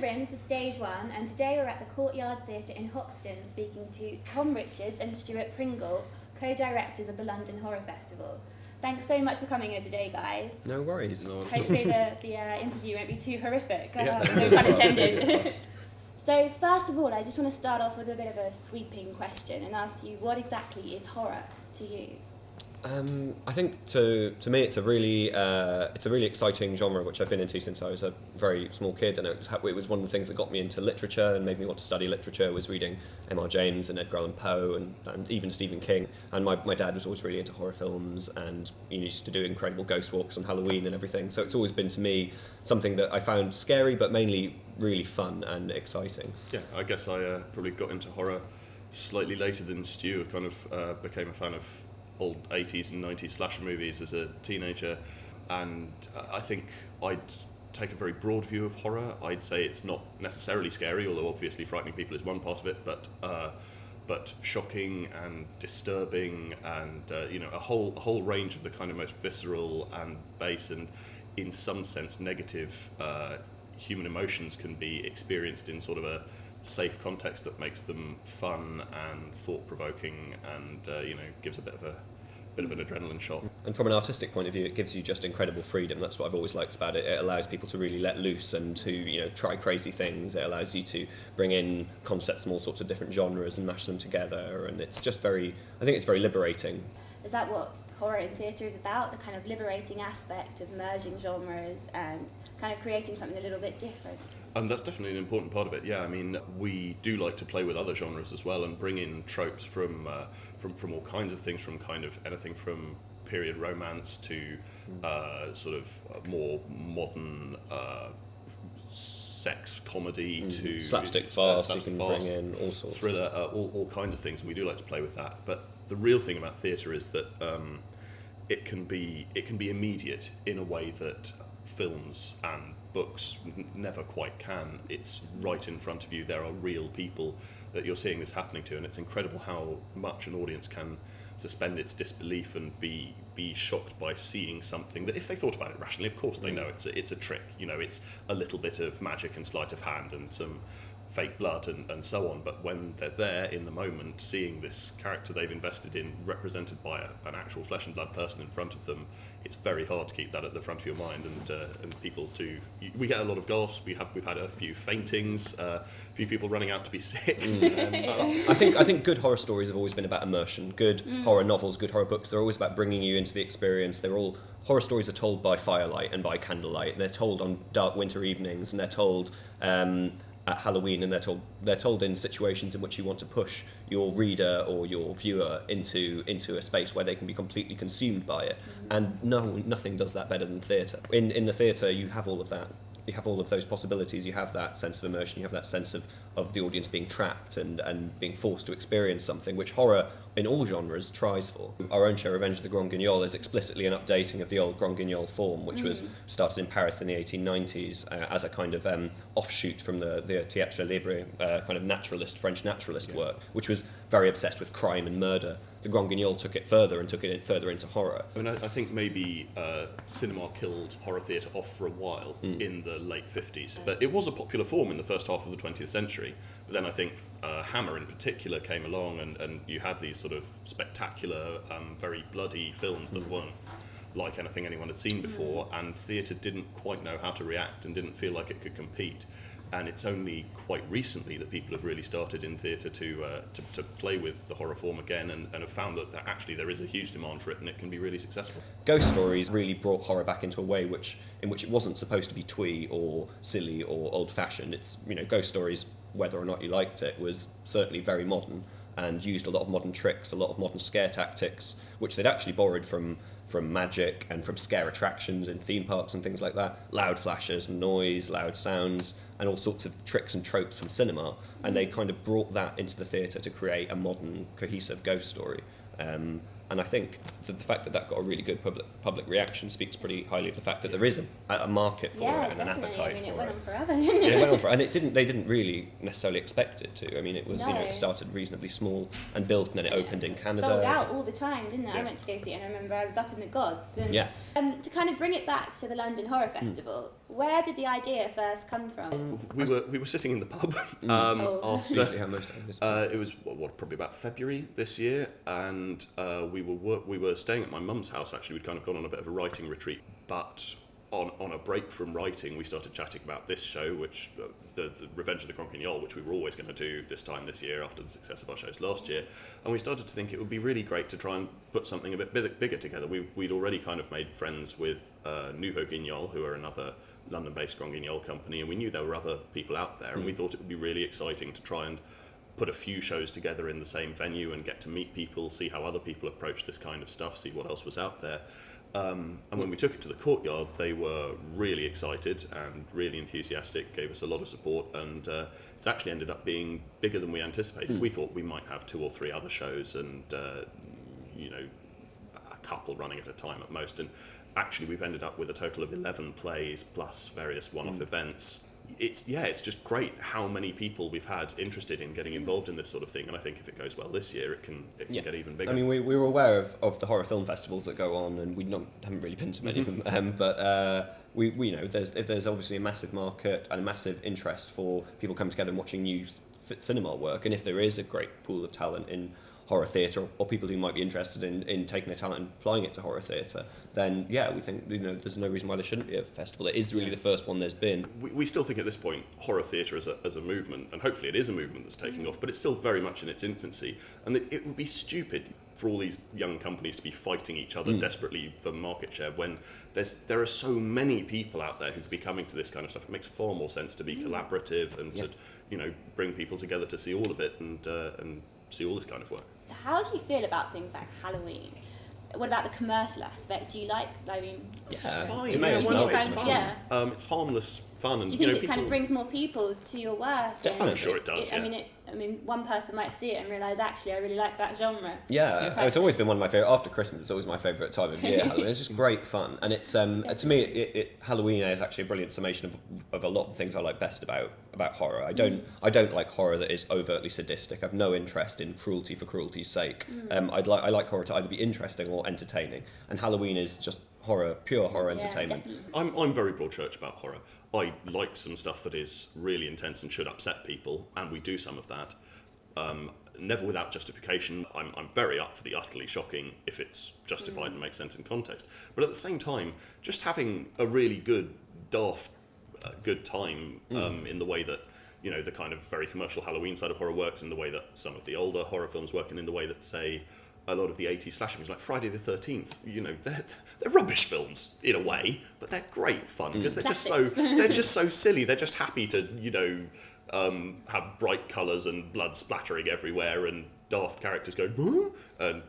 Kathryn for StageWon, and today we're at the Courtyard Theatre in Hoxton speaking to Tom Richards and Stewart Pringle, co-directors of the London Horror Festival. Thanks so much for coming here today, guys. No worries. Hopefully the interview won't be too horrific. Yeah. No pun intended. So first of all, I just want to start off with a bit of a sweeping question and ask you, what exactly is horror to you? I think to me it's a really exciting genre which I've been into since I was a very small kid, and it was one of the things that got me into literature and made me want to study literature, was reading M.R. James and Edgar Allan Poe and even Stephen King. And my dad was always really into horror films, and he used to do incredible ghost walks on Halloween and everything, so it's always been to me something that I found scary but mainly really fun and exciting. Yeah, I guess I probably got into horror slightly later than Stu. I kind of became a fan of old 80s and 90s slasher movies as a teenager, and I think I'd take a very broad view of horror. I'd say it's not necessarily scary, although obviously frightening people is one part of it, but shocking and disturbing, and a whole range of the kind of most visceral and base and in some sense negative human emotions can be experienced in sort of a safe context that makes them fun and thought-provoking, and gives a bit of an adrenaline shot. And from an artistic point of view, it gives you just incredible freedom. That's what I've always liked about it. It allows people to really let loose and to try crazy things. It allows you to bring in concepts from all sorts of different genres and mash them together, and it's just I think it's very liberating. Is that what horror in theatre is about, the kind of liberating aspect of merging genres and kind of creating something a little bit different? That's definitely an important part of it. Yeah, I mean, we do like to play with other genres as well and bring in tropes from all kinds of things, from kind of anything from period romance to sort of more modern sex comedy to slapstick farce. You can bring in all sorts, thriller, all kinds of things. And we do like to play with that. But the real thing about theatre is that it can be immediate in a way that films and books never quite can. It's right in front of you. There are real people that you're seeing this happening to, and it's incredible how much an audience can suspend its disbelief and be shocked by seeing something that, if they thought about it rationally, of course they know it's a trick. It's a little bit of magic and sleight of hand and some fake blood and so on, but when they're there in the moment, seeing this character they've invested in represented by an actual flesh and blood person in front of them, it's very hard to keep that at the front of your mind, and people do. We get a lot of gasps. We've had a few faintings, a few people running out to be sick. I think good horror stories have always been about immersion. Good horror novels, good horror books, they're always about bringing you into the experience. Horror stories are told by firelight and by candlelight. They're told on dark winter evenings, and they're told at Halloween, and they're told in situations in which you want to push your reader or your viewer into a space where they can be completely consumed by it. And nothing does that better than theatre. In the theatre, you have all of that. You have all of those possibilities. You have that sense of immersion. You have that sense of the audience being trapped and being forced to experience something, which horror in all genres tries for. Our own show, Revenge of the Grand Guignol, is explicitly an updating of the old Grand Guignol form, which was started in Paris in the 1890s as a kind of offshoot from the Théâtre Libre, kind of French naturalist work, which was very obsessed with crime and murder. The Grand Guignol took it further and took it further into horror. I mean, I think maybe cinema killed horror theatre off for a while in the late 50s, but it was a popular form in the first half of the 20th century. But then I think Hammer in particular came along, and you had these sort of spectacular, very bloody films that weren't like anything anyone had seen before, and theatre didn't quite know how to react and didn't feel like it could compete. And it's only quite recently that people have really started in theatre to play with the horror form again, and have found that actually there is a huge demand for it, and it can be really successful. Ghost stories really brought horror back into a way in which it wasn't supposed to be twee or silly or old-fashioned. It's ghost stories, whether or not you liked it, was certainly very modern and used a lot of modern tricks, a lot of modern scare tactics, which they'd actually borrowed from magic and from scare attractions in theme parks and things like that. Loud flashes, noise, loud sounds, and all sorts of tricks and tropes from cinema, and they kind of brought that into the theatre to create a modern, cohesive ghost story. And I think that the fact that that got a really good public reaction speaks pretty highly of the fact that there is a market for it and an appetite it for went it. on forever, didn't it? It went on for, and they didn't really necessarily expect it to. I mean, it was No. it started reasonably small and built, and then it opened in Canada. Sold out all the time, didn't it? Yeah. I went to go see it, and I remember I was up in the gods. And, Yeah. to kind of bring it back to the London Horror Festival, where did the idea first come from? We were sitting in the pub Oh. Usually after how most of this. it was probably about February this year, and we were staying at my mum's house. Actually, we'd kind of gone on a bit of a writing retreat, but on a break from writing, we started chatting about this show, which the Revenge of the Grand Guignol, which we were always going to do this year after the success of our shows last year, and we started to think it would be really great to try and put something a bit bigger together. We'd already kind of made friends with Noveau Guignol, who are another London-based Grand Guignol company, and we knew there were other people out there, and we thought it would be really exciting to try and put a few shows together in the same venue and get to meet people, see how other people approach this kind of stuff, see what else was out there. And when we took it to the Courtyard, they were really excited and really enthusiastic, gave us a lot of support, and it's actually ended up being bigger than we anticipated. We thought we might have 2 or 3 other shows and, a couple running at a time at most, and actually we've ended up with a total of 11 plays plus various one-off events. It's just great how many people we've had interested in getting involved in this sort of thing, and I think if it goes well this year, it can get even bigger. I mean, we were aware of the horror film festivals that go on, and we haven't really been to many of them. But we know there's obviously a massive market and a massive interest for people coming together and watching new cinema work. And if there is a great pool of talent in horror theatre, or people who might be interested in taking their talent and applying it to horror theatre, then we think there's no reason why there shouldn't be a festival. It is really the first one there's been. We still think at this point horror theatre as a movement, and hopefully it is a movement that's taking off, but it's still very much in its infancy, and it would be stupid for all these young companies to be fighting each other desperately for market share when there are so many people out there who could be coming to this kind of stuff. It makes far more sense to be collaborative and to bring people together to see all of it and see all this kind of work. So how do you feel about things like Halloween? What about the commercial aspect? Do you like, I mean... It's fine. It may as well. It's It's fun. fun. It's harmless fun. And, Do you think it people... kind of brings more people to your work? Definitely. I'm sure it does, I mean, one person might see it and realise, actually, I really like that genre. Yeah, it's always been one of my favourite. After Christmas, it's always my favourite time of year. Halloween. It's just great fun, and it's to me, Halloween is actually a brilliant summation of a lot of things I like best about horror. I don't like horror that is overtly sadistic. I've no interest in cruelty for cruelty's sake. I like horror to either be interesting or entertaining, and Halloween is just pure horror entertainment. Definitely. I'm very broad church about horror. I like some stuff that is really intense and should upset people, and we do some of that. Never without justification. I'm very up for the utterly shocking if it's justified and makes sense in context. But at the same time, just having a really good, daft, good time in the way that the kind of very commercial Halloween side of horror works, in the way that some of the older horror films work, and in the way that, say, a lot of the 80s slasher movies, like Friday the 13th, they're rubbish films in a way, but they're great fun because they're just so silly. They're just happy to have bright colours and blood splattering everywhere and daft characters going, huh? And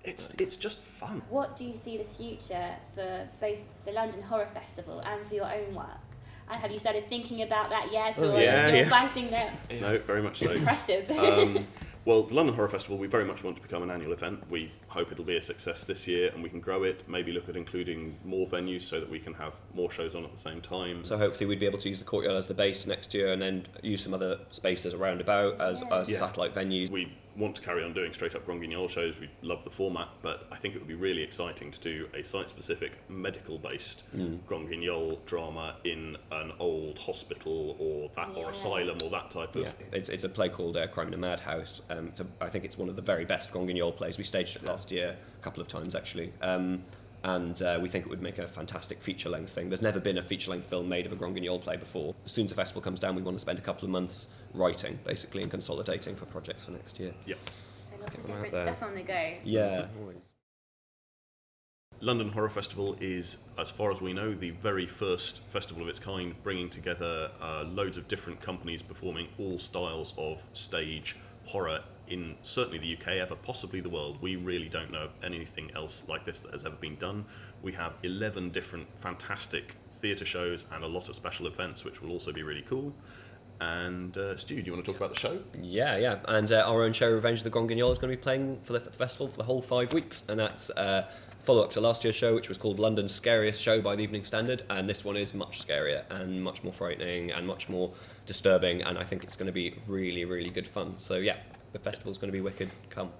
it's just fun. What do you see the future for both the London Horror Festival and for your own work? Have you started thinking about that yet, or are you still fighting that? No, very much so. Impressive. Well, the London Horror Festival, we very much want to become an annual event. We hope it'll be a success this year and we can grow it, maybe look at including more venues so that we can have more shows on at the same time. So hopefully we'd be able to use the Courtyard as the base next year and then use some other spaces around about as satellite venues. We want to carry on doing straight-up Grand Guignol shows. We love the format, but I think it would be really exciting to do a site-specific, medical-based Grand Guignol drama in an old hospital or asylum or that type of... Yeah, it's a play called Crime in a Madhouse. I think it's one of the very best Grand Guignol plays. We staged it last year a couple of times, actually. And we think it would make a fantastic feature-length thing. There's never been a feature-length film made of a Grand Guignol play before. As soon as the festival comes down, we want to spend a couple of months writing, basically, and consolidating for projects for next year. Yeah. So lots of different stuff on the go. Yeah, always. London Horror Festival is, as far as we know, the very first festival of its kind, bringing together loads of different companies performing all styles of stage horror in certainly the UK, ever possibly the world. We really don't know of anything else like this that has ever been done. We have 11 different fantastic theatre shows and a lot of special events, which will also be really cool. And Stu, do you want to talk about the show? Yeah. And our own show, Revenge of the Grand Guignol, is going to be playing for the festival for the whole 5 weeks, and that's follow-up to last year's show, which was called London's Scariest Show by the Evening Standard, and this one is much scarier and much more frightening and much more disturbing, and I think it's going to be really, really good fun. So yeah, the festival's going to be wicked. Come.